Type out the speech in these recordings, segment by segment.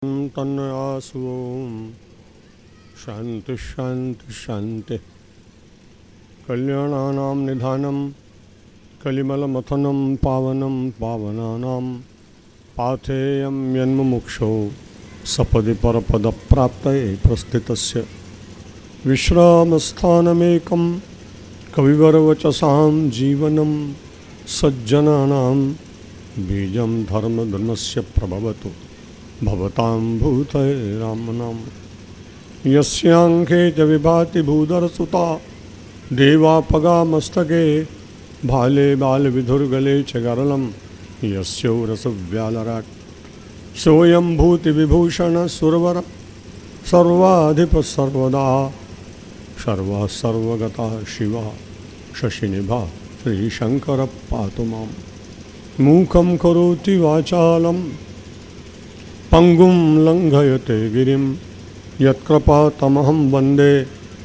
तन्नयासु शांति शांति शांति। कल्याणानां निधानं कलिमलमथनं पावनं पावनानां पाथेयं यन्मुमुक्षो सपदि परपदप्राप्तये प्रस्थितस्य विश्रामस्थानमेकं कविवरवचसां जीवनं सज्जनानां बीजं धर्मधर्मस्य प्रभवतु भवतां भूतये रामनाम। यस्यांखे च विभाति भूधरसुता देवापगा मस्तके भाले बालविधुर्गले च गरलं यस्योरसव्यालराट् सोऽयं भूतिविभूषण सुरवर सर्वाधिपः सर्वदा सर्वः सर्वगतः शिवः शशिनिभः श्रीशङ्करः पातु मां। मूकं करोति वाचालं पंगुं लंघयते गिरिं यत्कृपातमहं वन्दे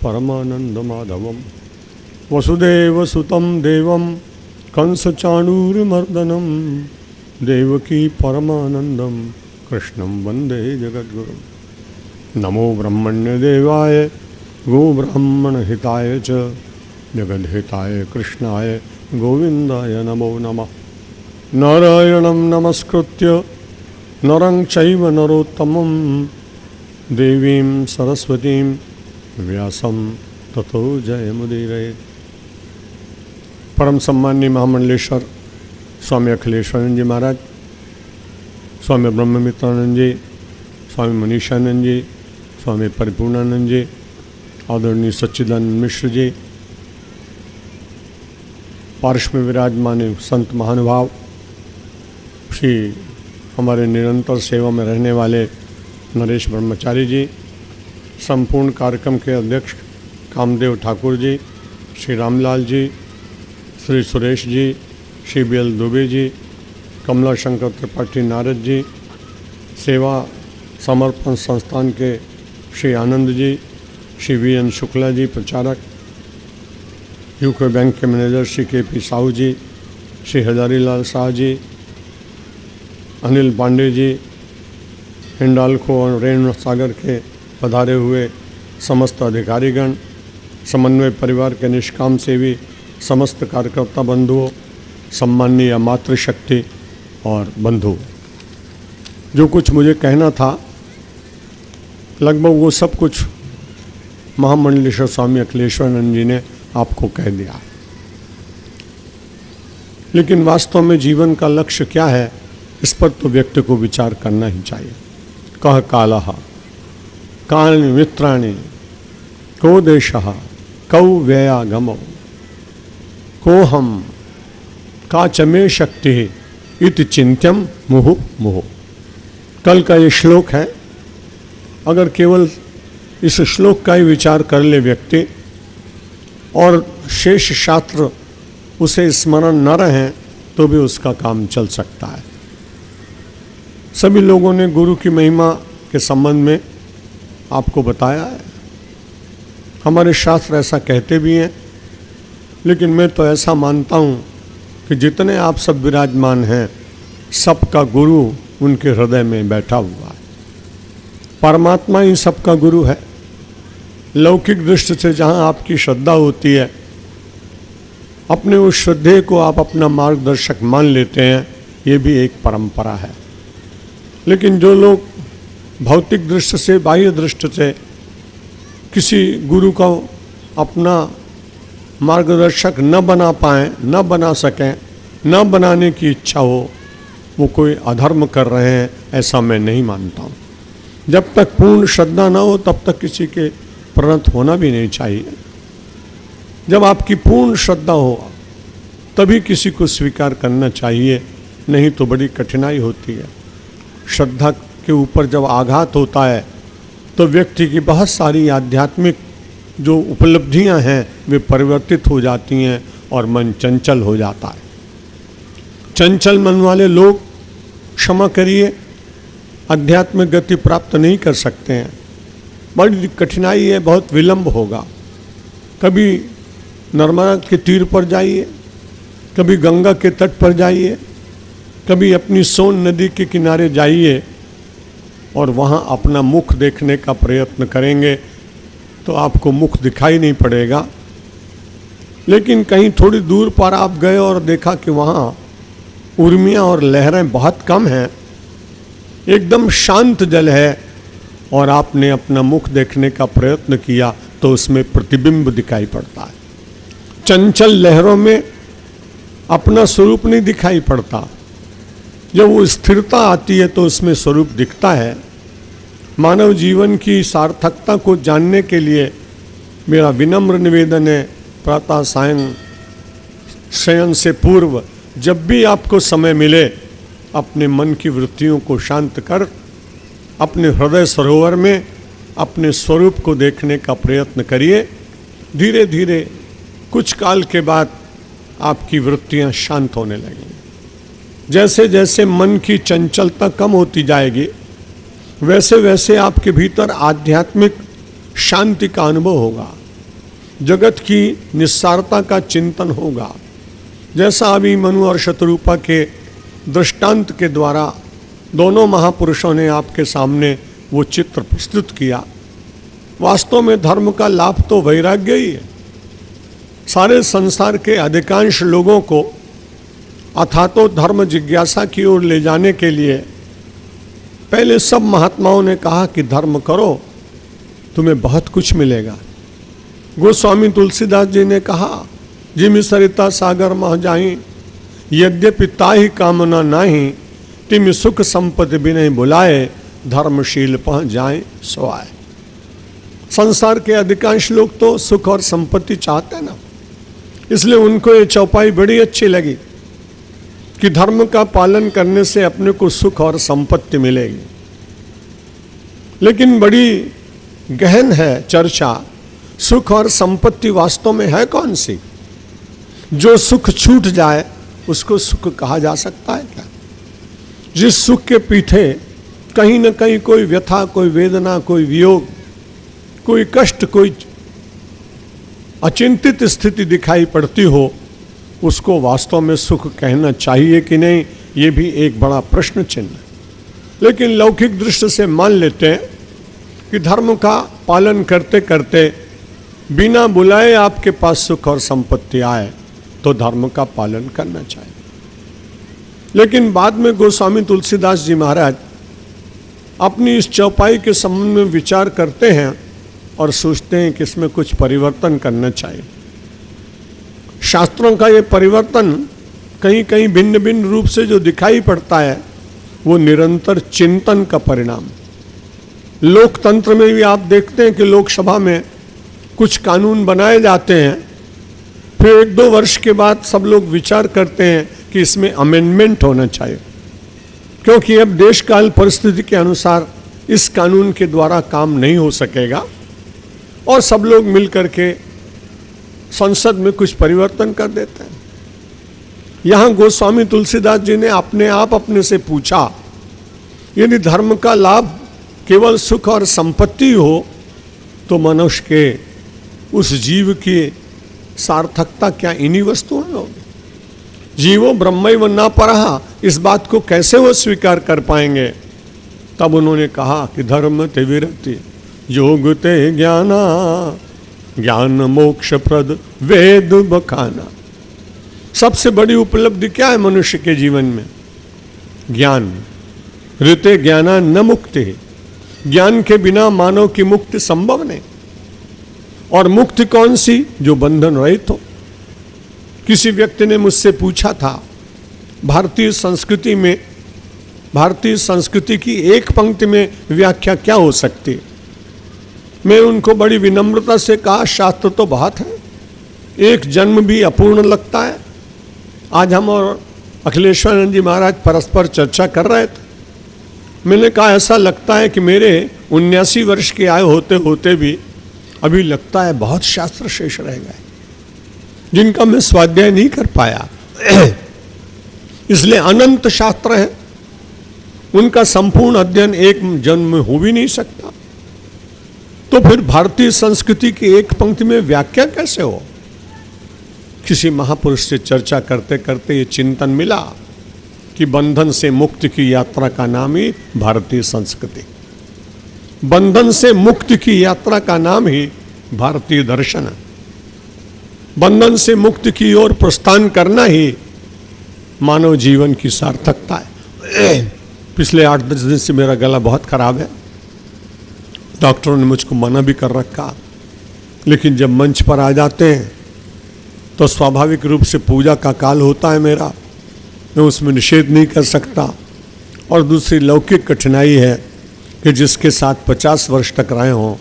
परमानन्दमाधवं। वसुदेवसुतं देवं कंसचाणूरमर्दनं देवकी परमानन्दं कृष्णं वन्दे जगद्गुरुं। नमो ब्रह्मण्यदेवाय गोब्राह्मणहिताय च जगद्हिताय कृष्णाय गोविन्दाय नमो नमः। नारायणं नमस्कृत्य नरं चैव नरोत्तमं देवीं सरस्वतीं व्यासं ततो जयमुदीरयेत्। परम सम्माननीय महामंडलेश्वर स्वामी अखिलेश्वरानंद जी महाराज, स्वामी ब्रह्ममित्रानंद जी, स्वामी मनीषानंद जी, स्वामी परिपूर्णानंद जी, आदरणीय सच्चिदानंद मिश्र जी, पार्श्व में विराजमान संत महानुभाव, श्री हमारे निरंतर सेवा में रहने वाले नरेश ब्रह्मचारी जी, संपूर्ण कार्यक्रम के अध्यक्ष कामदेव ठाकुर जी, श्री रामलाल जी, श्री सुरेश जी, श्री BL दुबे जी, कमला शंकर त्रिपाठी नारद जी, सेवा समर्पण संस्थान के श्री आनंद जी, श्री VN शुक्ला जी प्रचारक, यूको बैंक के मैनेजर श्री KP साहू जी, श्री हजारीलाल शाह जी, अनिल पांडे जी, हिंडाल्को और रेणु सागर के पधारे हुए समस्त अधिकारीगण, समन्वय परिवार के निष्काम सेवी समस्त कार्यकर्ता बंधुओं, सम्माननीय मातृशक्ति और बंधु, जो कुछ मुझे कहना था लगभग वो सब कुछ महामंडलेश्वर स्वामी अखिलेश्वरानंद जी ने आपको कह दिया। लेकिन वास्तव में जीवन का लक्ष्य क्या है, इस पर तो व्यक्ति को विचार करना ही चाहिए। कह कालः कानि मित्राणि को देशः कौ व्ययागमौ कोहम का चमे शक्ति इति चिंत्यम मुहु मुहु। कल का ये श्लोक है, अगर केवल इस श्लोक का ही विचार कर ले व्यक्ति और शेष शास्त्र उसे स्मरण न रहें तो भी उसका काम चल सकता है। सभी लोगों ने गुरु की महिमा के संबंध में आपको बताया है, हमारे शास्त्र ऐसा कहते भी हैं, लेकिन मैं तो ऐसा मानता हूँ कि जितने आप सब विराजमान हैं, सबका गुरु उनके हृदय में बैठा हुआ है। परमात्मा ही सबका गुरु है। लौकिक दृष्टि से जहाँ आपकी श्रद्धा होती है, अपने उस श्रद्धे को आप अपना मार्गदर्शक मान लेते हैं, ये भी एक परंपरा है। लेकिन जो लोग भौतिक दृष्टि से, बाह्य दृष्टि से किसी गुरु को अपना मार्गदर्शक न बना पाएँ, न बना सकें, न बनाने की इच्छा हो, वो कोई अधर्म कर रहे हैं, ऐसा मैं नहीं मानता हूँ। जब तक पूर्ण श्रद्धा न हो तब तक किसी के प्रणत होना भी नहीं चाहिए। जब आपकी पूर्ण श्रद्धा हो तभी किसी को स्वीकार करना चाहिए, नहीं तो बड़ी कठिनाई होती है। श्रद्धा के ऊपर जब आघात होता है तो व्यक्ति की बहुत सारी आध्यात्मिक जो उपलब्धियां हैं वे परिवर्तित हो जाती हैं और मन चंचल हो जाता है। चंचल मन वाले लोग, क्षमा करिए, आध्यात्मिक गति प्राप्त नहीं कर सकते हैं। बड़ी कठिनाई है, बहुत विलंब होगा। कभी नर्मदा के तीर पर जाइए, कभी गंगा के तट पर जाइए, कभी अपनी सोन नदी के किनारे जाइए, और वहाँ अपना मुख देखने का प्रयत्न करेंगे तो आपको मुख दिखाई नहीं पड़ेगा। लेकिन कहीं थोड़ी दूर पर आप गए और देखा कि वहाँ उर्मियाँ और लहरें बहुत कम हैं, एकदम शांत जल है, और आपने अपना मुख देखने का प्रयत्न किया तो उसमें प्रतिबिंब दिखाई पड़ता है। चंचल लहरों में अपना स्वरूप नहीं दिखाई पड़ता, जब वो स्थिरता आती है तो उसमें स्वरूप दिखता है। मानव जीवन की सार्थकता को जानने के लिए मेरा विनम्र निवेदन है, प्रातः सायं शयन से पूर्व जब भी आपको समय मिले अपने मन की वृत्तियों को शांत कर अपने हृदय सरोवर में अपने स्वरूप को देखने का प्रयत्न करिए। धीरे धीरे कुछ काल के बाद आपकी वृत्तियां शांत होने लगेंगी। जैसे जैसे मन की चंचलता कम होती जाएगी वैसे वैसे आपके भीतर आध्यात्मिक शांति का अनुभव होगा, जगत की निस्सारता का चिंतन होगा। जैसा अभी मनु और शतरूपा के दृष्टांत के द्वारा दोनों महापुरुषों ने आपके सामने वो चित्र प्रस्तुत किया। वास्तव में धर्म का लाभ तो वैराग्य ही है। सारे संसार के अधिकांश लोगों को अथातो धर्म जिज्ञासा की ओर ले जाने के लिए पहले सब महात्माओं ने कहा कि धर्म करो, तुम्हें बहुत कुछ मिलेगा। गोस्वामी तुलसीदास जी ने कहा, जिमि सरिता सागर मह जाहि, यद्यपि ताहि कामना नाही, तिमि सुख संपत्ति बिनहि बुलाए, धर्मशील पह जाए सो आए। संसार के अधिकांश लोग तो सुख और संपत्ति चाहते हैं ना, इसलिए उनको ये चौपाई बड़ी अच्छी लगी कि धर्म का पालन करने से अपने को सुख और संपत्ति मिलेगी। लेकिन बड़ी गहन है चर्चा, सुख और संपत्ति वास्तव में है कौन सी? जो सुख छूट जाए उसको सुख कहा जा सकता है क्या? जिस सुख के पीछे कहीं न कहीं कोई व्यथा, कोई वेदना, कोई वियोग, कोई कष्ट, कोई अचिंतित स्थिति दिखाई पड़ती हो, उसको वास्तव में सुख कहना चाहिए कि नहीं, ये भी एक बड़ा प्रश्न चिन्ह है। लेकिन लौकिक दृष्टि से मान लेते हैं कि धर्म का पालन करते करते बिना बुलाए आपके पास सुख और संपत्ति आए तो धर्म का पालन करना चाहिए। लेकिन बाद में गोस्वामी तुलसीदास जी महाराज अपनी इस चौपाई के संबंध में विचार करते हैं और सोचते हैं कि इसमें कुछ परिवर्तन करना चाहिए। शास्त्रों का ये परिवर्तन कहीं कहीं भिन्न भिन्न रूप से जो दिखाई पड़ता है वो निरंतर चिंतन का परिणाम। लोकतंत्र में भी आप देखते हैं कि लोकसभा में कुछ कानून बनाए जाते हैं, फिर 1-2 वर्ष के बाद सब लोग विचार करते हैं कि इसमें अमेंडमेंट होना चाहिए, क्योंकि अब देश काल परिस्थिति के अनुसार इस कानून के द्वारा काम नहीं हो सकेगा, और सब लोग मिलकर के संसद में कुछ परिवर्तन कर देते हैं। यहाँ गोस्वामी तुलसीदास जी ने अपने से पूछा, यदि धर्म का लाभ केवल सुख और संपत्ति हो तो मनुष्य के उस जीव की सार्थकता क्या इन्हीं वस्तुओं में होगी? जीवो ब्रह्मैव न परहा, इस बात को कैसे वो स्वीकार कर पाएंगे? तब उन्होंने कहा कि धर्म ते विरति योग ते ज्ञाना, ज्ञान मोक्ष प्रद वेद बखाना। सबसे बड़ी उपलब्धि क्या है मनुष्य के जीवन में? ज्ञान। ऋते ज्ञाना न मुक्ति, ज्ञान के बिना मानव की मुक्ति संभव नहीं। और मुक्ति कौन सी? जो बंधन रहित हो। किसी व्यक्ति ने मुझसे पूछा था, भारतीय संस्कृति की एक पंक्ति में व्याख्या क्या हो सकती है? मैं उनको बड़ी विनम्रता से कहा, शास्त्र तो बहुत है, एक जन्म भी अपूर्ण लगता है। आज हम और अखिलेश्वरानंद जी महाराज परस्पर चर्चा कर रहे थे। मैंने कहा, ऐसा लगता है कि मेरे 79 वर्ष के आयु होते होते भी अभी लगता है बहुत शास्त्र शेष रह गए जिनका मैं स्वाध्याय नहीं कर पाया। इसलिए अनंत शास्त्र है, उनका संपूर्ण अध्ययन एक जन्म में हो भी नहीं सकता। तो फिर भारतीय संस्कृति की एक पंक्ति में व्याख्या कैसे हो? किसी महापुरुष से चर्चा करते करते ये चिंतन मिला कि बंधन से मुक्ति की यात्रा का नाम ही भारतीय संस्कृति। बंधन से मुक्ति की यात्रा का नाम ही भारतीय दर्शन है। बंधन से मुक्ति की ओर प्रस्थान करना ही मानव जीवन की सार्थकता है। पिछले 8-10 दिन से मेरा गला बहुत खराब है, डॉक्टरों ने मुझको मना भी कर रखा, लेकिन जब मंच पर आ जाते हैं तो स्वाभाविक रूप से पूजा का काल होता है मेरा, मैं उसमें निषेध नहीं कर सकता। और दूसरी लौकिक कठिनाई है कि जिसके साथ 50 वर्ष तक रहे हों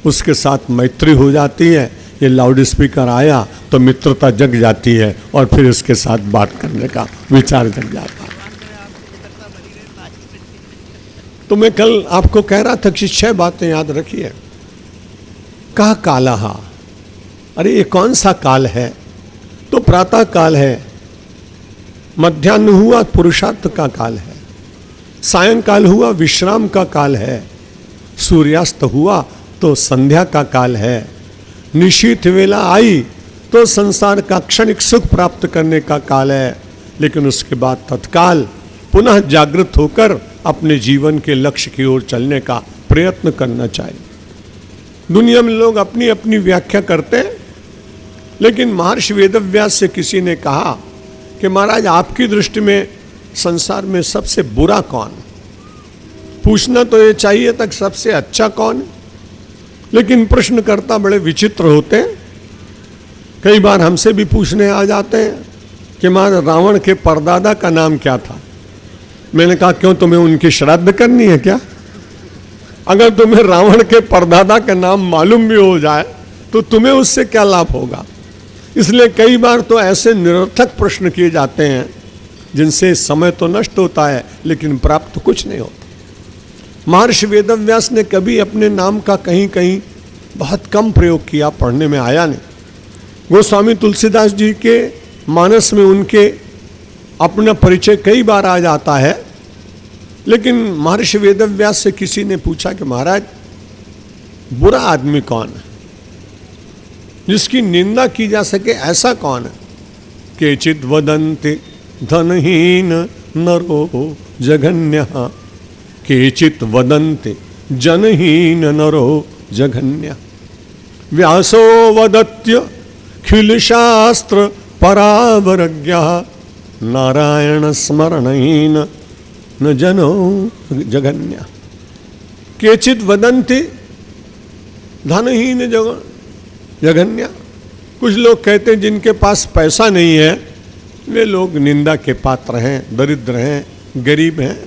उसके साथ मैत्री हो जाती है, ये लाउड स्पीकर आया तो मित्रता जग जाती है और फिर इसके साथ बात करने का विचार जग जाता है। तो मैं कल आपको कह रहा था कि 6 बातें याद रखिए। कह कालहा, अरे ये कौन सा काल है? तो प्रातः काल है, मध्याह्न हुआ पुरुषार्थ का काल है, सायंकाल हुआ विश्राम का काल है, सूर्यास्त हुआ तो संध्या का काल है, निशीथ वेला आई तो संसार का क्षणिक सुख प्राप्त करने का काल है। लेकिन उसके बाद तत्काल पुनः जागृत होकर अपने जीवन के लक्ष्य की ओर चलने का प्रयत्न करना चाहिए। दुनिया में लोग अपनी अपनी व्याख्या करते हैं, लेकिन महर्षि वेदव्यास से किसी ने कहा कि महाराज आपकी दृष्टि में संसार में सबसे बुरा कौन? पूछना तो ये चाहिए तक सबसे अच्छा कौन है, लेकिन प्रश्नकर्ता बड़े विचित्र होते हैं। कई बार हमसे भी पूछने आ जाते हैं कि महाराज रावण के परदादा का नाम क्या था? मैंने कहा क्यों, तुम्हें उनकी श्राद्ध करनी है क्या? अगर तुम्हें रावण के परदादा का नाम मालूम भी हो जाए तो तुम्हें उससे क्या लाभ होगा? इसलिए कई बार तो ऐसे निरर्थक प्रश्न किए जाते हैं जिनसे समय तो नष्ट होता है लेकिन प्राप्त कुछ नहीं होता। महर्षि वेदव्यास ने कभी अपने नाम का कहीं कहीं बहुत कम प्रयोग किया, पढ़ने में आया नहीं। गोस्वामी तुलसीदास जी के मानस में उनके अपना परिचय कई बार आ जाता है, लेकिन महर्षि वेदव्यास से किसी ने पूछा कि महाराज बुरा आदमी कौन है, जिसकी निंदा की जा सके, ऐसा कौन है? केचित् वदन्ति धनहीन नरो जघन्यः, केचित् वदन्ति जनहीन नरो जघन्यः, व्यासो वदत्य खिल शास्त्र परावरज्ञः, नारायण स्मरणहीन न जनो जघन्यः। केचित् वदन्ति धनहीन जघन्य, कुछ लोग कहते हैं जिनके पास पैसा नहीं है वे लोग निंदा के पात्र हैं, दरिद्र हैं, गरीब हैं।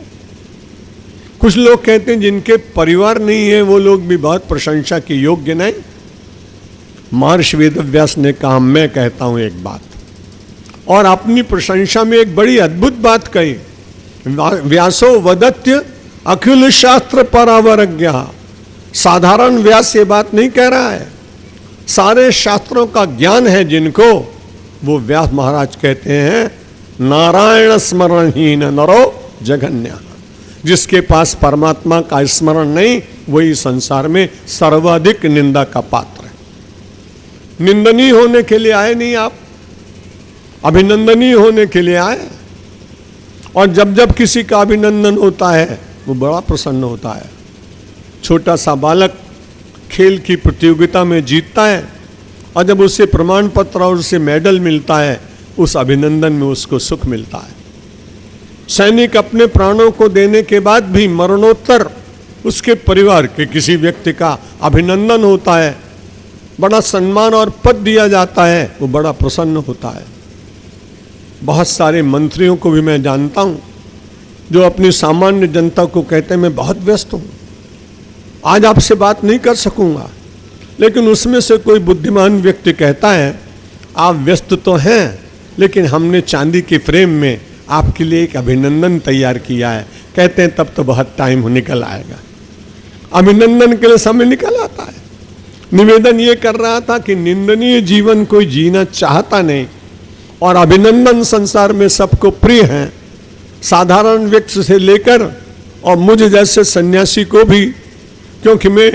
कुछ लोग कहते हैं जिनके परिवार नहीं है वो लोग भी बहुत प्रशंसा के योग्य नहीं। महर्षि वेदव्यास ने कहा मैं कहता हूं एक बात, और अपनी प्रशंसा में एक बड़ी अद्भुत बात कही। व्यासो वदत्य अखिल शास्त्र परावरज्ञ, साधारण व्यास ये बात नहीं कह रहा है, सारे शास्त्रों का ज्ञान है जिनको, वो व्यास महाराज कहते हैं नारायण स्मरणहीन नरो जघन्य, जिसके पास परमात्मा का स्मरण नहीं वही संसार में सर्वाधिक निंदा का पात्र है। निंदनीय होने के लिए आए नहीं आप, अभिनंदनीय होने के लिए आए। और जब जब किसी का अभिनंदन होता है वो बड़ा प्रसन्न होता है। छोटा सा बालक खेल की प्रतियोगिता में जीतता है और जब उसे प्रमाण पत्र और उसे मेडल मिलता है, उस अभिनंदन में उसको सुख मिलता है। सैनिक अपने प्राणों को देने के बाद भी मरणोत्तर उसके परिवार के किसी व्यक्ति का अभिनंदन होता है, बड़ा सम्मान और पद दिया जाता है, वो बड़ा प्रसन्न होता है। बहुत सारे मंत्रियों को भी मैं जानता हूं जो अपनी सामान्य जनता को कहते हैं मैं बहुत व्यस्त हूं, आज आपसे बात नहीं कर सकूंगा, लेकिन उसमें से कोई बुद्धिमान व्यक्ति कहता है आप व्यस्त तो हैं लेकिन हमने चांदी के फ्रेम में आपके लिए एक अभिनंदन तैयार किया है। कहते हैं तब तो बहुत टाइम निकल आएगा। अभिनंदन के लिए समय निकल आता है। निवेदन ये कर रहा था कि निंदनीय जीवन कोई जीना चाहता नहीं और अभिनंदन संसार में सबको प्रिय है। साधारण व्यक्ति से लेकर और मुझ जैसे सन्यासी को भी, क्योंकि मैं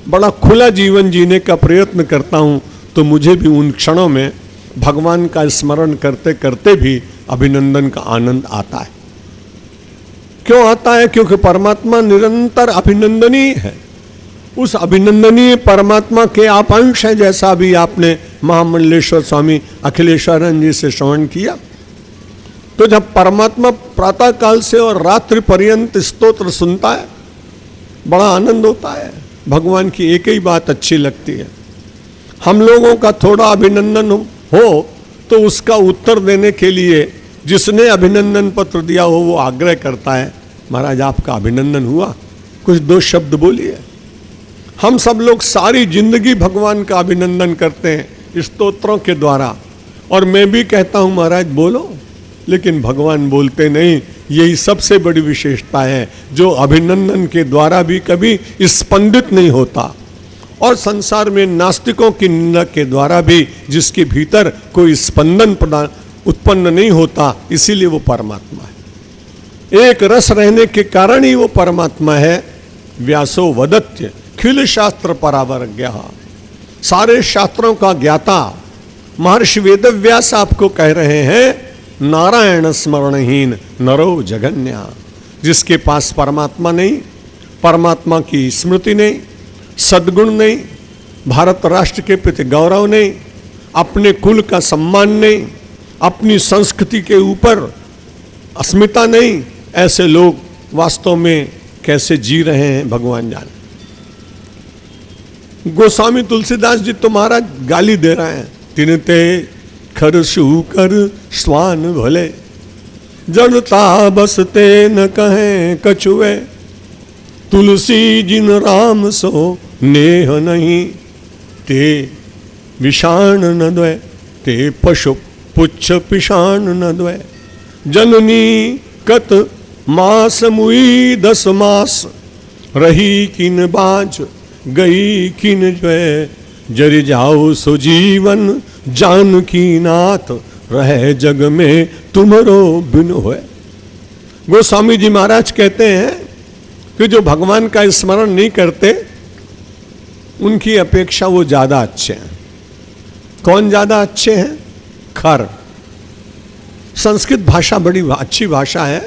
बड़ा खुला जीवन जीने का प्रयत्न करता हूं, तो मुझे भी उन क्षणों में भगवान का स्मरण करते करते भी अभिनंदन का आनंद आता है। क्यों आता है? क्योंकि परमात्मा निरंतर अभिनंदनीय है। उस अभिनंदनीय परमात्मा के आप अंश हैं, जैसा भी आपने महामंडलेश्वर स्वामी अखिलेश्वरन जी से श्रवण किया। तो जब परमात्मा प्रातः काल से और रात्रि पर्यंत स्तोत्र सुनता है, बड़ा आनंद होता है। भगवान की एक ही बात अच्छी लगती है, हम लोगों का थोड़ा अभिनंदन हो तो उसका उत्तर देने के लिए जिसने अभिनंदन पत्र दिया हो वो आग्रह करता है, महाराज आपका अभिनंदन हुआ, कुछ दो शब्द बोलिए। हम सब लोग सारी जिंदगी भगवान का अभिनंदन करते हैं स्तोत्रों के द्वारा, और मैं भी कहता हूं महाराज बोलो, लेकिन भगवान बोलते नहीं। यही सबसे बड़ी विशेषता है, जो अभिनंदन के द्वारा भी कभी स्पंदित नहीं होता, और संसार में नास्तिकों की निंदा के द्वारा भी जिसके भीतर कोई स्पंदन उत्पन्न नहीं होता, इसीलिए वो परमात्मा है। एक रस रहने के कारण ही वो परमात्मा है। व्यासो वदत्य खिल शास्त्र परावरज्ञ, सारे शास्त्रों का ज्ञाता महर्षि वेदव्यास आपको कह रहे हैं, नारायण स्मरणहीन नरो जगन्या। जिसके पास परमात्मा नहीं, परमात्मा की स्मृति नहीं, सद्गुण नहीं, भारत राष्ट्र के प्रति गौरव नहीं, अपने कुल का सम्मान नहीं, अपनी संस्कृति के ऊपर अस्मिता नहीं, ऐसे लोग वास्तव में कैसे जी रहे हैं भगवान जाने। गोस्वामी तुलसीदास जी तो महाराज गाली दे रहे हैं, तिनते खर शूकर स्वान भले, जड़ता बसते न कहें कछुए, तुलसी जिन राम सो नेह नहीं, ते विषाण न द्वय, ते पशु पुच्छ पिशाण न द्वय, जननी कत मास मुई 10 मास, रही किन बाज गई किन जय, जरि जाओ सो जीवन जानकी नाथ, रहे जग में तुमरो बिन होए। गोस्वामी जी महाराज कहते हैं कि जो भगवान का स्मरण नहीं करते उनकी अपेक्षा वो ज्यादा अच्छे हैं। कौन ज्यादा अच्छे हैं? खर। संस्कृत भाषा बड़ी अच्छी भाषा है।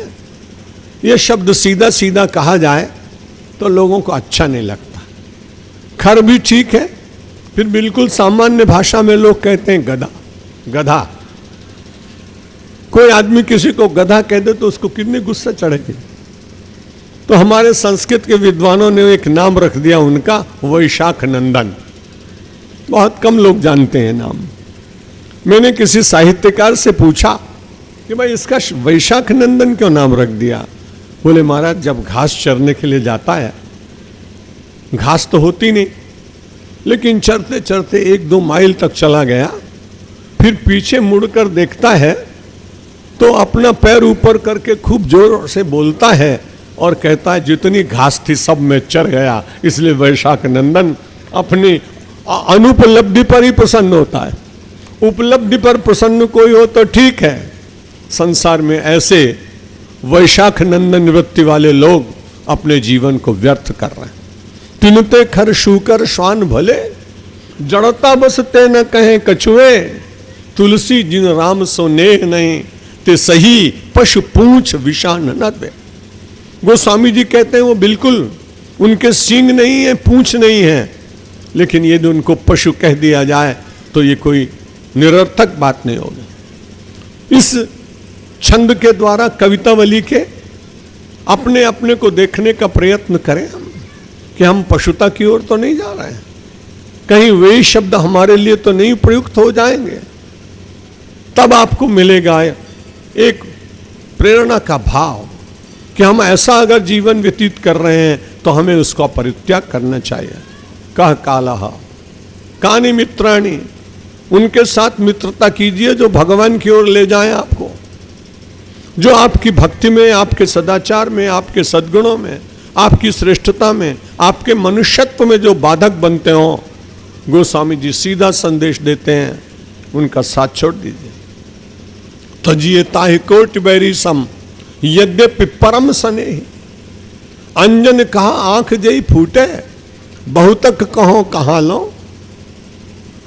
ये शब्द सीधा सीधा कहा जाए तो लोगों को अच्छा नहीं लगता। खर भी ठीक है, फिर बिल्कुल सामान्य भाषा में लोग कहते हैं गधा। गधा, कोई आदमी किसी को गधा कह दे तो उसको कितनी गुस्सा चढ़ेगी। तो हमारे संस्कृत के विद्वानों ने एक नाम रख दिया उनका, वैशाख नंदन। बहुत कम लोग जानते हैं नाम। मैंने किसी साहित्यकार से पूछा कि भाई इसका वैशाख नंदन क्यों नाम रख दिया? बोले महाराज जब घास चरने के लिए जाता है, घास तो होती नहीं, लेकिन चरते चरते 1-2 माइल तक चला गया, फिर पीछे मुड़कर देखता है तो अपना पैर ऊपर करके खूब जोर से बोलता है और कहता है जितनी घास थी सब में चर गया। इसलिए वैशाख नंदन अपनी अनुपलब्धि पर ही प्रसन्न होता है। उपलब्धि पर प्रसन्न कोई हो तो ठीक है। संसार में ऐसे वैशाख नंदन वृत्ति वाले लोग अपने जीवन को व्यर्थ कर रहे हैं। तिनते खर शूकर श्वान भले, जड़ता बसते न कहें कछुए, तुलसी जिन राम सो नेह नहीं, ते सही पशु पूंछ विषाण न दे। गोस्वामी जी कहते हैं वो बिल्कुल उनके सींग नहीं है, पूंछ नहीं है, लेकिन यदि उनको पशु कह दिया जाए तो ये कोई निरर्थक बात नहीं होगी। इस छंद के द्वारा कवितावली के अपने अपने को देखने का प्रयत्न करें हम कि हम पशुता की ओर तो नहीं जा रहे हैं, कहीं वे शब्द हमारे लिए तो नहीं प्रयुक्त हो जाएंगे। तब आपको मिलेगा एक प्रेरणा का भाव कि हम ऐसा अगर जीवन व्यतीत कर रहे हैं तो हमें उसका परित्याग करना चाहिए। कह कालः कानि मित्राणि, उनके साथ मित्रता कीजिए जो भगवान की ओर ले जाएं आपको, जो आपकी भक्ति में, आपके सदाचार में, आपके सद्गुणों में, आपकी श्रेष्ठता में, आपके मनुष्यत्व में जो बाधक बनते हो। गोस्वामी जी सीधा संदेश देते हैं, उनका साथ छोड़ दीजिए। तजिए ताहि कोटि बैरी सम, यद्यपि परम स्नेही, अंजन कहा आंख जई फूटे, बहुतक कहो कहाँ लो।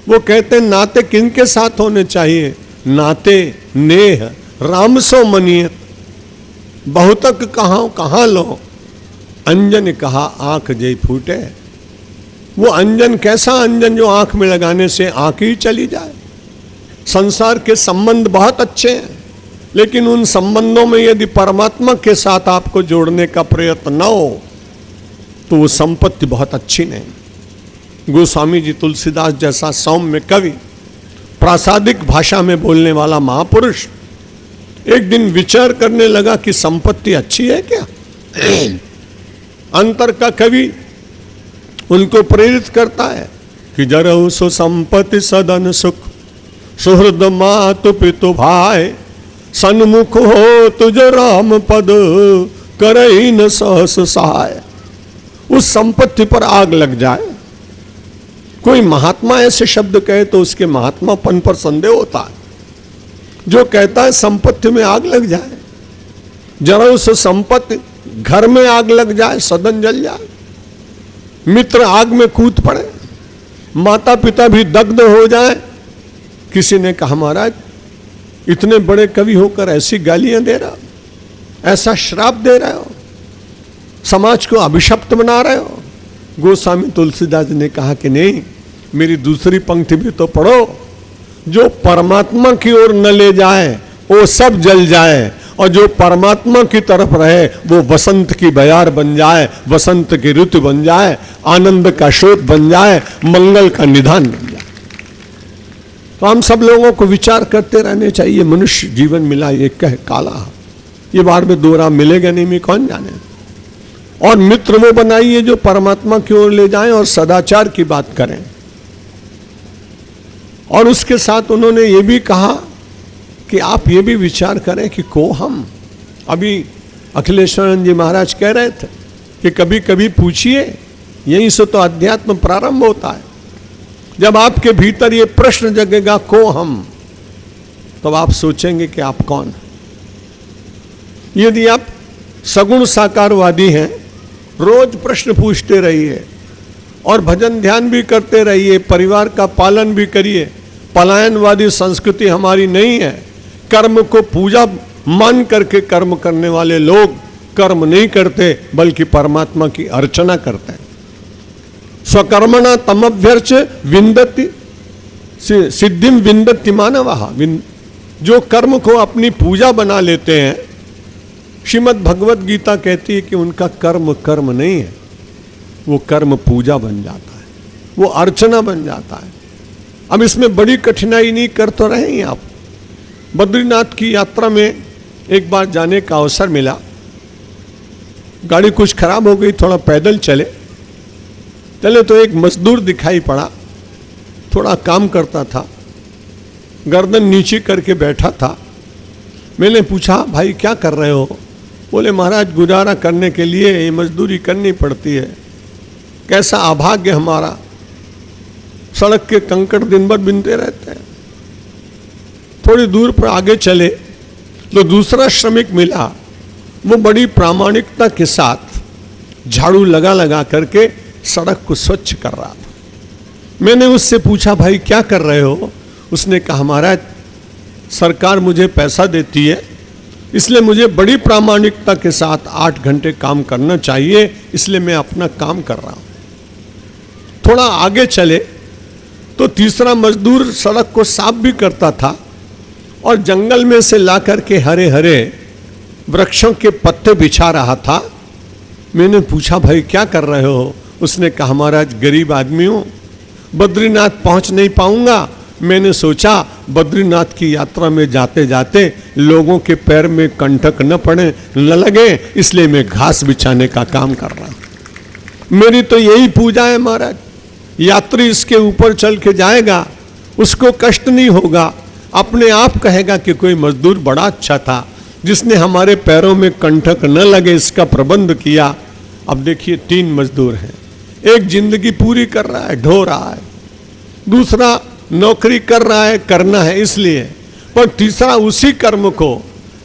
वो कहते हैं नाते किनके साथ होने चाहिए? नाते नेह राम सो मनियत, बहुतक कहाँ लो, अंजन कहा आंख जई फूटे। वो अंजन कैसा अंजन जो आंख में लगाने से आंख ही चली जाए। संसार के संबंध बहुत अच्छे हैं, लेकिन उन संबंधों में यदि परमात्मा के साथ आपको जोड़ने का प्रयत्न न हो तो वो संपत्ति बहुत अच्छी नहीं। गोस्वामी जी तुलसीदास जैसा सौम्य कवि, प्रासादिक भाषा में बोलने वाला महापुरुष एक दिन विचार करने लगा कि संपत्ति अच्छी है क्या। अंतर का कवि उनको प्रेरित करता है कि जरऊ सो संपत्ति सदन सुख, सुहृद मातु पितु भाई, सन्मुख हो तुझ राम पद, करई न सहस सहाय। उस संपत्ति पर आग लग जाए। कोई महात्मा ऐसे शब्द कहे तो उसके महात्मापन पर संदेह होता है। जो कहता है संपत्ति में आग लग जाए, जरा उस संपत्ति घर में आग लग जाए, सदन जल जाए, मित्र आग में कूद पड़े, माता पिता भी दग्ध हो जाए। किसी ने कहा महाराज इतने बड़े कवि होकर ऐसी गालियां दे रहे हो, ऐसा श्राप दे रहे हो, समाज को अभिशप्त बना रहे हो। गोस्वामी तुलसीदास ने कहा कि नहीं, मेरी दूसरी पंक्ति भी तो पढ़ो। जो परमात्मा की ओर न ले जाए वो सब जल जाए, और जो परमात्मा की तरफ रहे वो वसंत की बयार बन जाए, वसंत की ऋतु बन जाए, आनंद का स्रोत बन जाए, मंगल का निधान बन जाए। तो हम सब लोगों को विचार करते रहने चाहिए। मनुष्य जीवन मिला ये कह काला, ये बार में दोहरा मिलेगा नहीं, मैं कौन जाने। और मित्र वो बनाइए जो परमात्मा की ओर ले जाएं और सदाचार की बात करें। और उसके साथ उन्होंने ये भी कहा कि आप ये भी विचार करें कि को हम, अभी अखिलेश्वरन जी महाराज कह रहे थे कि कभी कभी पूछिए, यहीं से तो अध्यात्म प्रारंभ होता है। जब आपके भीतर ये प्रश्न जगेगा को हम, तब आप सोचेंगे कि आप कौन। यदि आप सगुण साकारवादी हैं, रोज प्रश्न पूछते रहिए और भजन ध्यान भी करते रहिए, परिवार का पालन भी करिए। पलायनवादी संस्कृति हमारी नहीं है। कर्म को पूजा मान करके कर्म करने वाले लोग कर्म नहीं करते बल्कि परमात्मा की अर्चना करते हैं। स्वकर्मणा तमभ्यर्च विंदति सिद्धिम विंदति मानवः। जो कर्म को अपनी पूजा बना लेते हैं, श्रीमद् भगवत गीता कहती है कि उनका कर्म कर्म नहीं है, वो कर्म पूजा बन जाता है, वो अर्चना बन जाता है। अब इसमें बड़ी कठिनाई नहीं कर तो रहे हैं आप। बद्रीनाथ की यात्रा में एक बार जाने का अवसर मिला, गाड़ी कुछ खराब हो गई, थोड़ा पैदल चले तो एक मजदूर दिखाई पड़ा, थोड़ा काम करता था, गर्दन नीचे करके बैठा था। मैंने पूछा भाई क्या कर रहे हो? बोले महाराज गुजारा करने के लिए ये मजदूरी करनी पड़ती है। कैसा अभाग्य हमारा, सड़क के कंकड़ दिन भर बिनते रहते हैं। थोड़ी दूर पर आगे चले तो दूसरा श्रमिक मिला, वो बड़ी प्रामाणिकता के साथ झाड़ू लगा लगा करके सड़क को स्वच्छ कर रहा था। मैंने उससे पूछा भाई क्या कर रहे हो? उसने कहा महाराज सरकार मुझे पैसा देती है, इसलिए मुझे बड़ी प्रामाणिकता के साथ 8 घंटे काम करना चाहिए, इसलिए मैं अपना काम कर रहा हूं। थोड़ा आगे चले तो तीसरा मजदूर सड़क को साफ भी करता था और जंगल में से ला करके हरे हरे वृक्षों के पत्ते बिछा रहा था। मैंने पूछा भाई क्या कर रहे हो? उसने कहा महाराज गरीब आदमी हूं, बद्रीनाथ पहुंच नहीं पाऊंगा, मैंने सोचा बद्रीनाथ की यात्रा में जाते जाते लोगों के पैर में कंटक न पड़े न लगे, इसलिए मैं घास बिछाने का काम कर रहा हूं। मेरी तो यही पूजा है महाराज। यात्री इसके ऊपर चल के जाएगा, उसको कष्ट नहीं होगा, अपने आप कहेगा कि कोई मजदूर बड़ा अच्छा था जिसने हमारे पैरों में कंटक न लगे इसका प्रबंध किया। अब देखिए 3 मजदूर हैं, एक जिंदगी पूरी कर रहा है, ढो रहा है, दूसरा नौकरी कर रहा है, करना है इसलिए, पर तीसरा उसी कर्म को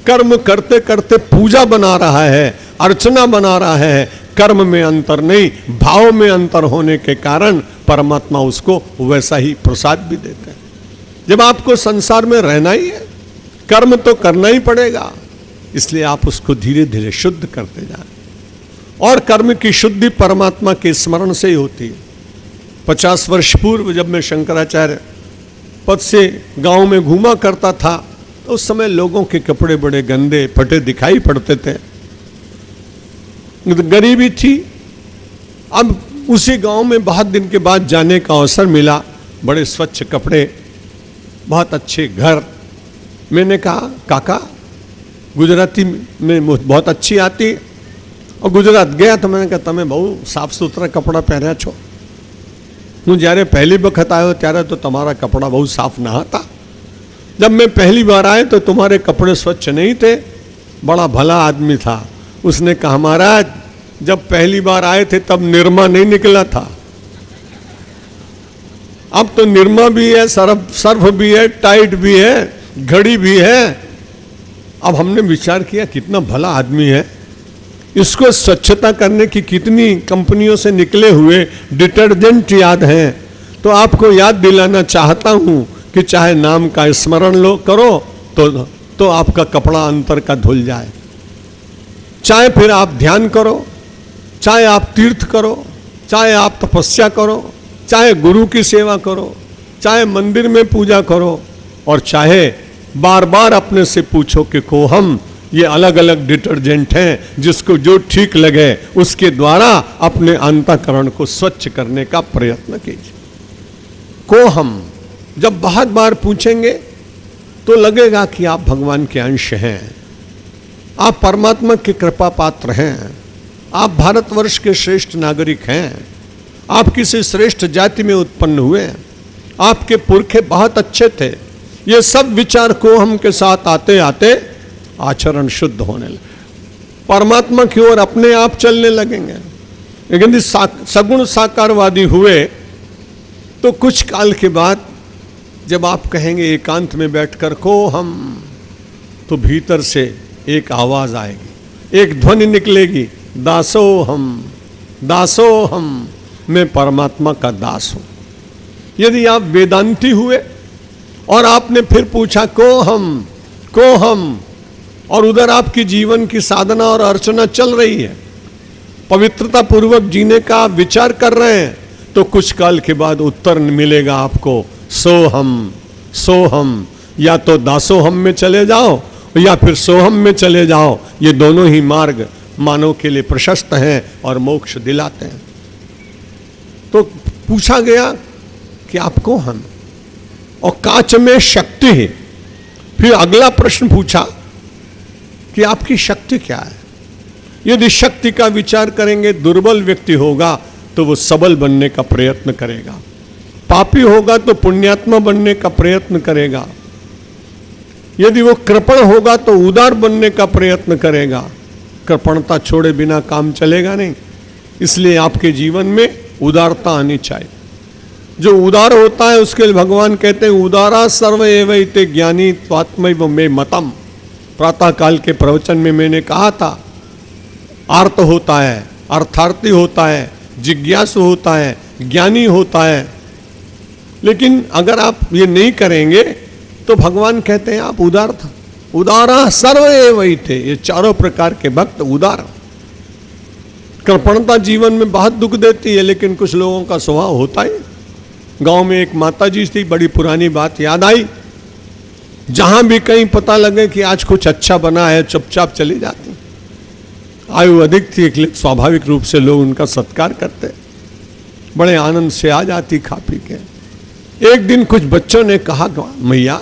कर्म करते करते पूजा बना रहा है, अर्चना बना रहा है। कर्म में अंतर नहीं, भाव में अंतर होने के कारण परमात्मा उसको वैसा ही प्रसाद भी देते हैं। जब आपको संसार में रहना ही है, कर्म तो करना ही पड़ेगा, इसलिए आप उसको धीरे धीरे शुद्ध करते जाएं। और कर्म की शुद्धि परमात्मा के स्मरण से ही होती है। 50 वर्ष पूर्व जब मैं शंकराचार्य पद से गांव में घूमा करता था, उस समय लोगों के कपड़े बड़े गंदे फटे दिखाई पड़ते थे, गरीबी थी। अब उसी गांव में बहुत दिन के बाद जाने का अवसर मिला, बड़े स्वच्छ कपड़े, बहुत अच्छे घर। मैंने कहा काका गुजराती में बहुत अच्छी आती, और गुजरात गया तो मैंने कहा तमे बहु साफ सुथरा कपड़ा पहना छो। हूँ જ્યારે पहली वक्त आयो ત્યારે तो तुम्हारा कपड़ा बहुत साफ ना था। जब मैं पहली बार आए तो तुम्हारे कपड़े स्वच्छ नहीं थे। बड़ा भला आदमी था। उसने कहा महाराज जब पहली बार आए थे तब निरमा नहीं निकला था, अब तो निरमा भी है, सर्फ भी है, टाइट भी है, घड़ी भी है। अब हमने विचार किया कितना भला आदमी है, इसको स्वच्छता करने की कितनी कंपनियों से निकले हुए डिटर्जेंट याद हैं। तो आपको याद दिलाना चाहता हूं कि चाहे नाम का स्मरण लो करो तो आपका कपड़ा अंतर का धुल जाए। चाहे फिर आप ध्यान करो, चाहे आप तीर्थ करो, चाहे आप तपस्या करो, चाहे गुरु की सेवा करो, चाहे मंदिर में पूजा करो, और चाहे बार बार अपने से पूछो कि को हम, ये अलग अलग डिटर्जेंट हैं, जिसको जो ठीक लगे उसके द्वारा अपने अंतःकरण को स्वच्छ करने का प्रयत्न कीजिए। को हम जब बहुत बार पूछेंगे तो लगेगा कि आप भगवान के अंश हैं, आप परमात्मा के कृपा पात्र हैं, आप भारतवर्ष के श्रेष्ठ नागरिक हैं, आप किसी श्रेष्ठ जाति में उत्पन्न हुए, आपके पुरखे बहुत अच्छे थे। ये सब विचार को हम के साथ आते आते आचरण शुद्ध होने लगे, परमात्मा की ओर अपने आप चलने लगेंगे। लेकिन सगुण साकारवादी हुए तो कुछ काल के बाद जब आप कहेंगे एकांत में बैठकर को हम, तो भीतर से एक आवाज आएगी, एक ध्वनि निकलेगी, दासो हम, मैं परमात्मा का दास हूं। यदि आप वेदांती हुए और आपने फिर पूछा को हम, और उधर आपकी जीवन की साधना और अर्चना चल रही है, पवित्रता पूर्वक जीने का आप विचार कर रहे हैं, तो कुछ काल के बाद उत्तर मिलेगा आपको सोहम। या तो दासोहम में चले जाओ या फिर सोहम में चले जाओ। ये दोनों ही मार्ग मानव के लिए प्रशस्त हैं और मोक्ष दिलाते हैं। तो पूछा गया कि आप कौन हैं, और कांच में शक्ति है। फिर अगला प्रश्न पूछा कि आपकी शक्ति क्या है। यदि शक्ति का विचार करेंगे, दुर्बल व्यक्ति होगा तो वो सबल बनने का प्रयत्न करेगा, पापी होगा तो पुण्यात्मा बनने का प्रयत्न करेगा, यदि वो कृपण होगा तो उदार बनने का प्रयत्न करेगा। कृपणता छोड़े बिना काम चलेगा नहीं। इसलिए आपके जीवन में उदारता आनी चाहिए। जो उदार होता है उसके लिए भगवान कहते हैं उदारा सर्व एवैते ज्ञानी त्वात्मैव मे मतम। प्रातः काल के प्रवचन में मैंने कहा था, आर्त होता है, अर्थार्थी होता है, जिज्ञासु होता है, ज्ञानी होता है। लेकिन अगर आप ये नहीं करेंगे तो भगवान कहते हैं आप उदारा सर्व एवैते। ये चारों प्रकार के भक्त उदार। कृपणता जीवन में बहुत दुख देती है, लेकिन कुछ लोगों का स्वभाव होता है। गांव में एक माता जी थी, बड़ी पुरानी बात याद आई। जहां भी कहीं पता लगे कि आज कुछ अच्छा बना है, चुपचाप चली जाती। आयु अधिक थी, इसलिए स्वाभाविक रूप से लोग उनका सत्कार करते, बड़े आनंद से आ जाती खा पी के। एक दिन कुछ बच्चों ने कहा, मैया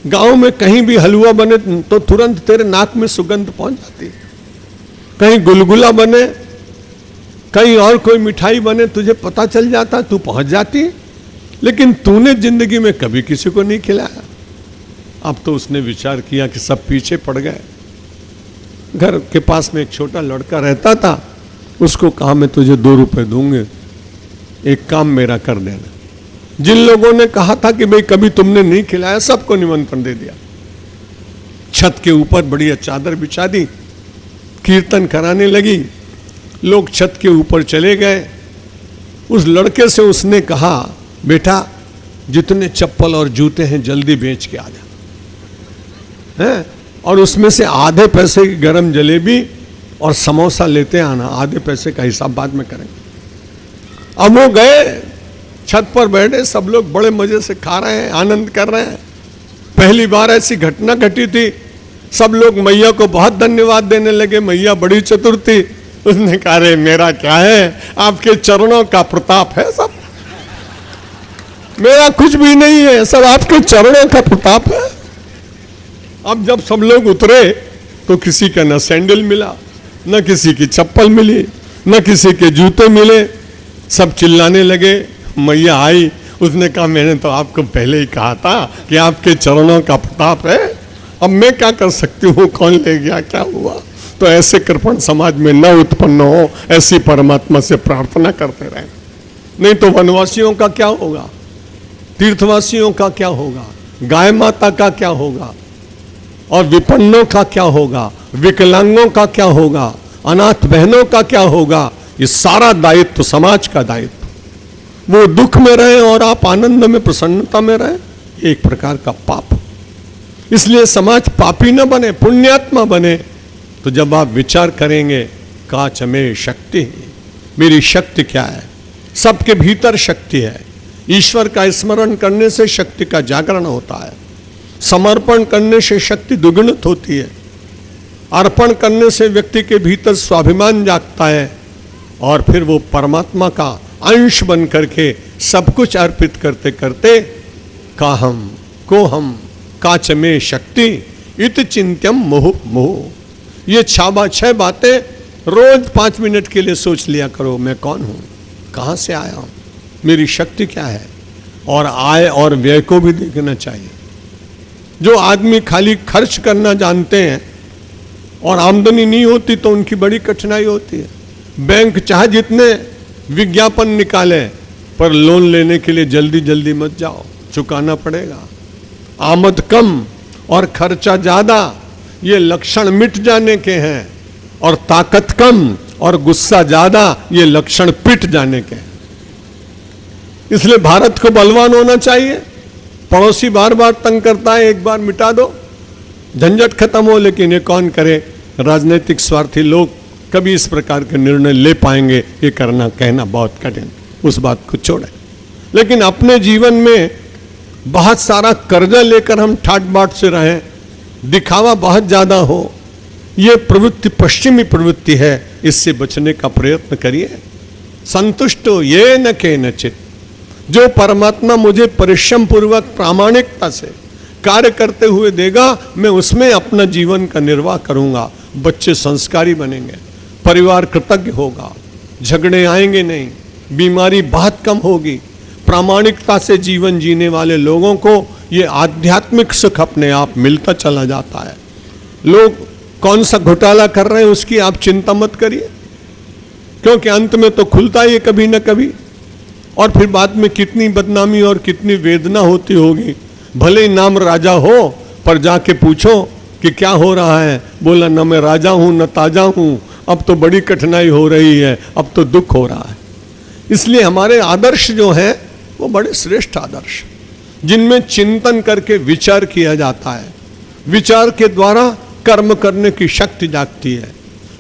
गांव में कहीं भी हलवा बने तो तुरंत तेरे नाक में सुगंध पहुंच जाती, कहीं गुलगुला बने, कहीं और कोई मिठाई बने, तुझे पता चल जाता, तू पहुंच जाती, लेकिन तूने जिंदगी में कभी किसी को नहीं खिलाया। अब तो उसने विचार किया कि सब पीछे पड़ गए। घर के पास में एक छोटा लड़का रहता था, उसको कहा मैं तुझे 2 रुपए दूंगे, एक काम मेरा कर देना। जिन लोगों ने कहा था कि भाई कभी तुमने नहीं खिलाया, सबको निमंत्रण दे दिया। छत के ऊपर बढ़िया चादर बिछा दी, कीर्तन कराने लगी, लोग छत के ऊपर चले गए। उस लड़के से उसने कहा, बेटा जितने चप्पल और जूते हैं जल्दी बेच के आ जा, हैं, और उसमें से आधे पैसे की गरम जलेबी और समोसा लेते आना, आधे पैसे का हिसाब बाद में करेंगे। अब वो गए, छत पर बैठे, सब लोग बड़े मजे से खा रहे हैं, आनंद कर रहे हैं। पहली बार ऐसी घटना घटी थी। सब लोग मैया को बहुत धन्यवाद देने लगे, मैया बड़ी चतुर थी। उसने कहा, रे मेरा क्या है, आपके चरणों का प्रताप है सब, मेरा कुछ भी नहीं है, सब आपके चरणों का प्रताप है। अब जब सब लोग उतरे तो किसी का न सैंडल मिला, न किसी की चप्पल मिली, न किसी के जूते मिले। सब चिल्लाने लगे। मैया आई, उसने कहा, मैंने तो आपको पहले ही कहा था कि आपके चरणों का प्रताप है, अब मैं क्या कर सकती हूँ, कौन ले गया, क्या हुआ। तो ऐसे कृपण समाज में न उत्पन्न हो, ऐसी परमात्मा से प्रार्थना करते रहे। नहीं तो वनवासियों का क्या होगा, तीर्थवासियों का क्या होगा, गाय माता का क्या होगा, और विपन्नों का क्या होगा, विकलांगों का क्या होगा, अनाथ बहनों का क्या होगा। ये सारा दायित्व समाज का दायित्व। वो दुख में रहे और आप आनंद में, प्रसन्नता में रहे, एक प्रकार का पाप। इसलिए समाज पापी न बने, पुण्यात्मा बने। तो जब आप विचार करेंगे, काच में शक्ति, मेरी शक्ति क्या है, सबके भीतर शक्ति है। ईश्वर का स्मरण करने से शक्ति का जागरण होता है, समर्पण करने से शक्ति दुगुणित होती है, अर्पण करने से व्यक्ति के भीतर स्वाभिमान जागता है, और फिर वो परमात्मा का अंश बन करके सब कुछ अर्पित करते करते काहम कोहम काच में शक्ति इत चिंत्यम मोह मोह। ये 6 बातें रोज 5 मिनट के लिए सोच लिया करो। मैं कौन हूं, कहां से आया हूं, मेरी शक्ति क्या है। और आय और व्यय को भी देखना चाहिए। जो आदमी खाली खर्च करना जानते हैं और आमदनी नहीं होती तो उनकी बड़ी कठिनाई होती है। बैंक चाहे जितने विज्ञापन निकाले, पर लोन लेने के लिए जल्दी जल्दी मत जाओ, चुकाना पड़ेगा। आमद कम और खर्चा ज्यादा, ये लक्षण मिट जाने के हैं। और ताकत कम और गुस्सा ज्यादा, ये लक्षण पिट जाने के हैं। इसलिए भारत को बलवान होना चाहिए। पड़ोसी बार बार तंग करता है, एक बार मिटा दो, झंझट खत्म हो। लेकिन ये कौन करे, राजनीतिक स्वार्थी लोग कभी इस प्रकार के निर्णय ले पाएंगे, ये करना कहना बहुत कठिन, उस बात को छोड़े। लेकिन अपने जीवन में बहुत सारा कर्जा लेकर हम ठाट बाट से रहें, दिखावा बहुत ज्यादा हो, ये प्रवृत्ति पश्चिमी प्रवृत्ति है। इससे बचने का प्रयत्न करिए। संतुष्ट हो ये न के नचित, जो परमात्मा मुझे परिश्रम पूर्वक प्रामाणिकता से कार्य करते हुए देगा, मैं उसमें अपना जीवन का निर्वाह करूंगा। बच्चे संस्कारी बनेंगे, परिवार कृतज्ञ होगा, झगड़े आएंगे नहीं, बीमारी बहुत कम होगी। प्रामाणिकता से जीवन जीने वाले लोगों को ये आध्यात्मिक सुख अपने आप मिलता चला जाता है। लोग कौन सा घोटाला कर रहे हैं उसकी आप चिंता मत करिए, क्योंकि अंत में तो खुलता ही कभी न कभी। और फिर बाद में कितनी बदनामी और कितनी वेदना होती होगी। भले ही नाम राजा हो, पर जाके पूछो कि क्या हो रहा है, बोला न मैं राजा हूं न ताजा हूं, अब तो बड़ी कठिनाई हो रही है, अब तो दुख हो रहा है। इसलिए हमारे आदर्श जो हैं वो बड़े श्रेष्ठ आदर्श, जिनमें चिंतन करके विचार किया जाता है। विचार के द्वारा कर्म करने की शक्ति जागती है।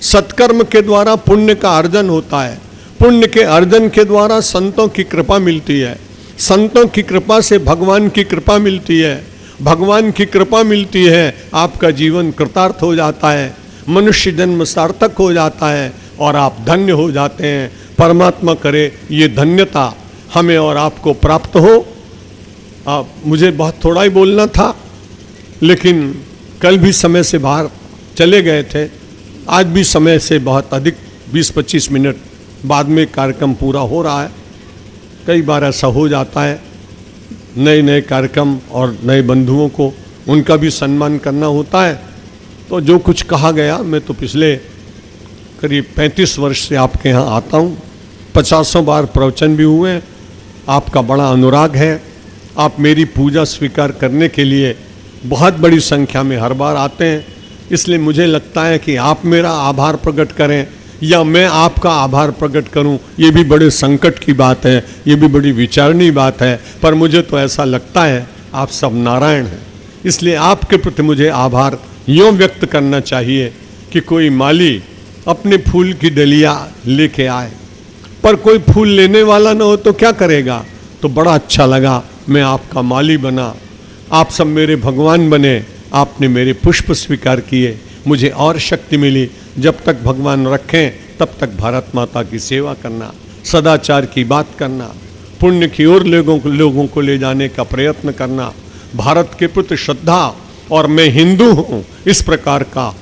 सत्कर्म के द्वारा पुण्य का अर्जन होता है। पुण्य के अर्जन के द्वारा संतों की कृपा मिलती है। संतों की कृपा से भगवान की कृपा मिलती है। भगवान की कृपा मिलती है, आपका जीवन कृतार्थ हो जाता है, मनुष्य जन्म सार्थक हो जाता है और आप धन्य हो जाते हैं। परमात्मा करे ये धन्यता हमें और आपको प्राप्त हो। मुझे बहुत थोड़ा ही बोलना था, लेकिन कल भी समय से बाहर चले गए थे, आज भी समय से बहुत अधिक 20-25 मिनट बाद में कार्यक्रम पूरा हो रहा है। कई बार ऐसा हो जाता है, नए नए कार्यक्रम और नए बंधुओं को उनका भी सम्मान करना होता है। तो जो कुछ कहा गया, मैं तो पिछले करीब 35 वर्ष से आपके यहाँ आता हूँ, 50 बार प्रवचन भी हुए। आपका बड़ा अनुराग है, आप मेरी पूजा स्वीकार करने के लिए बहुत बड़ी संख्या में हर बार आते हैं। इसलिए मुझे लगता है कि आप मेरा आभार प्रकट करें या मैं आपका आभार प्रकट करूं, ये भी बड़े संकट की बात है, ये भी बड़ी विचारणीय बात है। पर मुझे तो ऐसा लगता है आप सब नारायण हैं, इसलिए आपके प्रति मुझे आभार यूँ व्यक्त करना चाहिए कि कोई माली अपने फूल की डलिया लेके आए, पर कोई फूल लेने वाला ना हो तो क्या करेगा? तो बड़ा अच्छा लगा, मैं आपका माली बना, आप सब मेरे भगवान बने, आपने मेरे पुष्प स्वीकार किए, मुझे और शक्ति मिली। जब तक भगवान रखें तब तक भारत माता की सेवा करना, सदाचार की बात करना, पुण्य की ओर लोगों को ले जाने का प्रयत्न करना, भारत के प्रति श्रद्धा और मैं हिंदू हूँ इस प्रकार का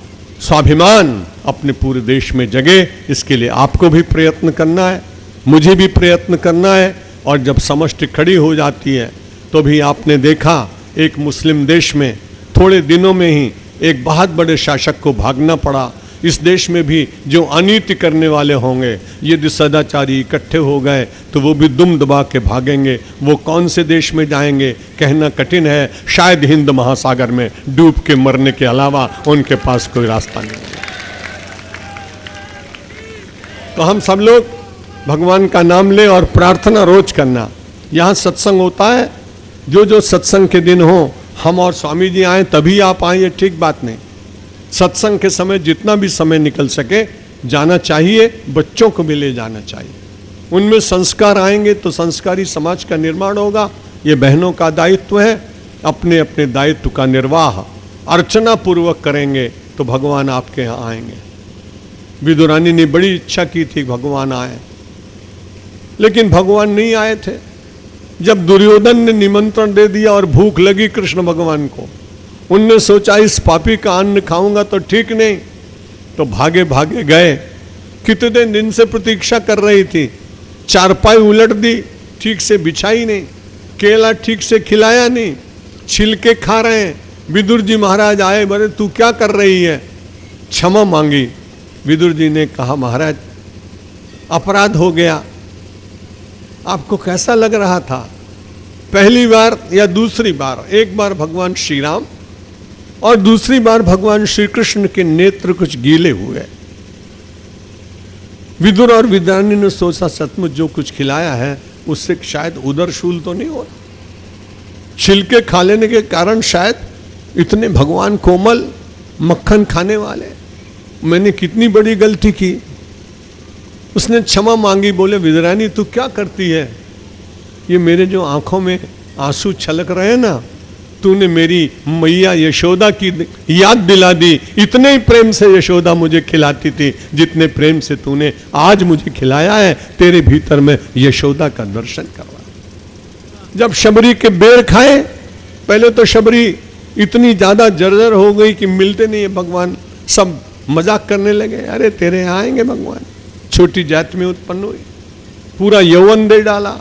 स्वाभिमान अपने पूरे देश में जगे। इसके लिए आपको भी प्रयत्न करना है, मुझे भी प्रयत्न करना है। और जब समष्टि खड़ी हो जाती है तो भी आपने देखा एक मुस्लिम देश में थोड़े दिनों में ही एक बहुत बड़े शासक को भागना पड़ा। इस देश में भी जो अनीति करने वाले होंगे, यदि सदाचारी इकट्ठे हो गए तो वो भी दुम दबा के भागेंगे। वो कौन से देश में जाएंगे कहना कठिन है। शायद हिंद महासागर में डूब के मरने के अलावा उनके पास कोई रास्ता नहीं है। तो हम सब लोग भगवान का नाम ले और प्रार्थना रोज करना। यहाँ सत्संग होता है, जो सत्संग के दिन हो हम और स्वामी जी आए तभी आप आए, ये ठीक बात नहीं। सत्संग के समय जितना भी समय निकल सके जाना चाहिए, बच्चों को भी ले जाना चाहिए। उनमें संस्कार आएंगे तो संस्कारी समाज का निर्माण होगा। ये बहनों का दायित्व है, अपने अपने दायित्व का निर्वाह अर्चना पूर्वक करेंगे तो भगवान आपके यहाँ आएंगे। विदुरानी ने बड़ी इच्छा की थी भगवान आए, लेकिन भगवान नहीं आए थे। जब दुर्योधन ने निमंत्रण दे दिया और भूख लगी कृष्ण भगवान को, उनने सोचा इस पापी का अन्न खाऊंगा तो ठीक नहीं, तो भागे भागे गए। कितने दिन से प्रतीक्षा कर रही थी, चारपाई उलट दी, ठीक से बिछाई नहीं, केला ठीक से खिलाया नहीं, छिलके खा रहे हैं। विदुर जी महाराज आए, बोले तू क्या कर रही है? क्षमा मांगी। विदुर जी ने कहा महाराज अपराध हो गया। आपको कैसा लग रहा था? पहली बार या दूसरी बार? एक बार भगवान श्री राम और दूसरी बार भगवान श्री कृष्ण के नेत्र कुछ गीले हुए। विदुर और विद्रानी ने सोचा सचमुच जो कुछ खिलाया है उससे शायद उदरशूल तो नहीं हो रहा। छिलके खा लेने के कारण शायद इतने भगवान कोमल मक्खन खाने वाले, मैंने कितनी बड़ी गलती की। उसने क्षमा मांगी। बोले विद्रानी तू क्या करती है? ये मेरे जो आंखों में आंसू छलक रहे हैं ना, तूने मेरी मैया यशोदा की याद दिला दी। इतने ही प्रेम से यशोदा मुझे खिलाती थी जितने प्रेम से तूने आज मुझे खिलाया है। तेरे भीतर में यशोदा का दर्शन करवा। जब शबरी के बेर खाए, पहले तो शबरी इतनी ज्यादा जर्जर हो गई कि मिलते नहीं है भगवान। सब मजाक करने लगे, अरे तेरे यहाँ आएंगे भगवान। छोटी जात में उत्पन्न हुई, पूरा यौवन दे डाला,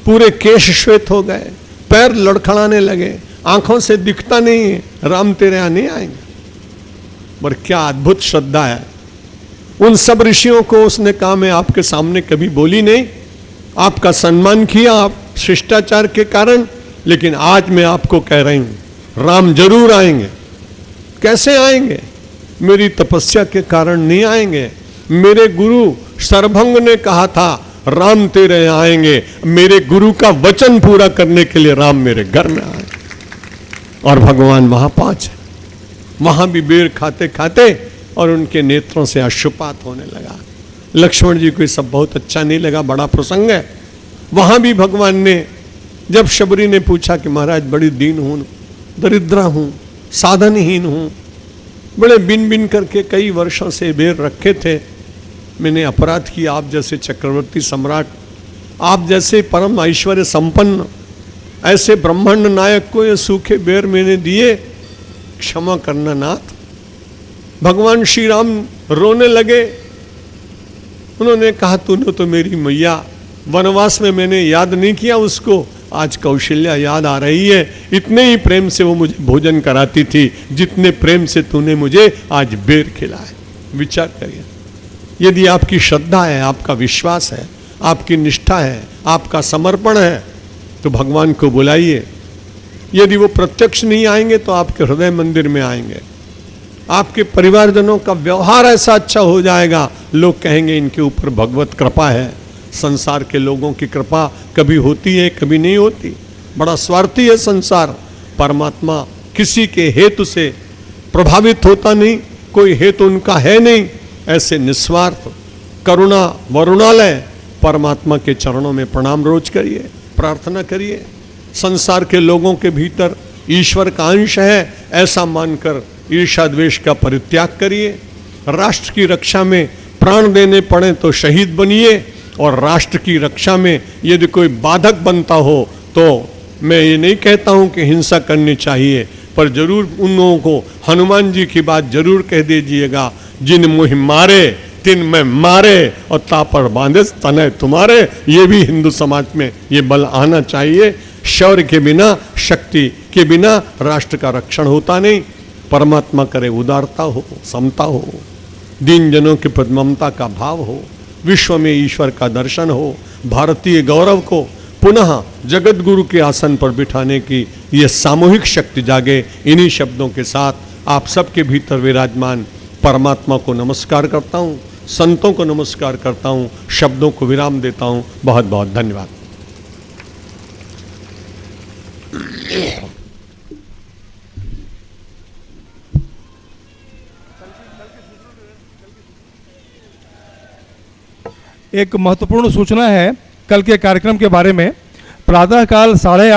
पूरे केश श्वेत हो गए, पैर लड़खड़ाने लगे, आंखों से दिखता नहीं है, राम तेरे यहाँ नहीं आएंगे। पर क्या अद्भुत श्रद्धा है। उन सब ऋषियों को उसने कहा मैं आपके सामने कभी बोली नहीं, आपका सम्मान किया आप शिष्टाचार के कारण, लेकिन आज मैं आपको कह रही हूं राम जरूर आएंगे। कैसे आएंगे? मेरी तपस्या के कारण नहीं आएंगे। मेरे गुरु सरभंग ने कहा था राम तेरे यहाँ आएंगे। मेरे गुरु का वचन पूरा करने के लिए राम मेरे घर में आए। और भगवान वहां पहुंचे, वहां भी बेर खाते खाते और उनके नेत्रों से अश्रुपात होने लगा। लक्ष्मण जी को सब बहुत अच्छा नहीं लगा, बड़ा प्रसंग है। वहां भी भगवान ने, जब शबरी ने पूछा कि महाराज बड़ी दीन हूं, दरिद्रा हूं, साधनहीन हूं, बड़े बिन बिन करके कई वर्षों से बेर रखे थे, मैंने अपराध किया। आप जैसे चक्रवर्ती सम्राट, आप जैसे परम ऐश्वर्य संपन्न ऐसे ब्रह्मांड नायक को ये सूखे बेर मैंने दिए, क्षमा करना नाथ। भगवान श्री राम रोने लगे। उन्होंने कहा तूने तो मेरी मैया वनवास में मैंने याद नहीं किया उसको, आज कौशल्या याद आ रही है। इतने ही प्रेम से वो मुझे भोजन कराती थी जितने प्रेम से तूने मुझे आज बेर खिलाए। विचार करिए, यदि आपकी श्रद्धा है, आपका विश्वास है, आपकी निष्ठा है, आपका समर्पण है, तो भगवान को बुलाइए। यदि वो प्रत्यक्ष नहीं आएंगे तो आपके हृदय मंदिर में आएंगे। आपके परिवारजनों का व्यवहार ऐसा अच्छा हो जाएगा, लोग कहेंगे इनके ऊपर भगवत कृपा है। संसार के लोगों की कृपा कभी होती है, कभी नहीं होती। बड़ा स्वार्थी है संसार। परमात्मा किसी के हेतु से प्रभावित होता नहीं, कोई हेतु उनका है नहीं। ऐसे निस्वार्थ करुणा वरुणालय परमात्मा के चरणों में प्रणाम रोज करिए, प्रार्थना करिए। संसार के लोगों के भीतर ईश्वर का अंश है ऐसा मानकर ईर्ष्या द्वेष का परित्याग करिए। राष्ट्र की रक्षा में प्राण देने पड़े तो शहीद बनिए, और राष्ट्र की रक्षा में यदि कोई बाधक बनता हो तो मैं ये नहीं कहता हूँ कि हिंसा करनी चाहिए, पर जरूर उन लोगों को हनुमान जी की बात जरूर कह दीजिएगा, जिन मुहि मारे तिन में मारे और तापर बांधे तनय तुम्हारे। ये भी हिंदू समाज में ये बल आना चाहिए। शौर्य के बिना, शक्ति के बिना राष्ट्र का रक्षण होता नहीं। परमात्मा करे उदारता हो, समता हो, दीन जनों के प्रति ममता का भाव हो, विश्व में ईश्वर का दर्शन हो, भारतीय गौरव को पुनः जगत गुरु के आसन पर बिठाने की ये सामूहिक शक्ति जागे। इन्हीं शब्दों के साथ आप सबके भीतर विराजमान परमात्मा को नमस्कार करता हूँ, संतों को नमस्कार करता हूँ, शब्दों को विराम देता हूँ। बहुत बहुत धन्यवाद। एक महत्वपूर्ण सूचना है कल के कार्यक्रम के बारे में। प्रातःकाल 8:30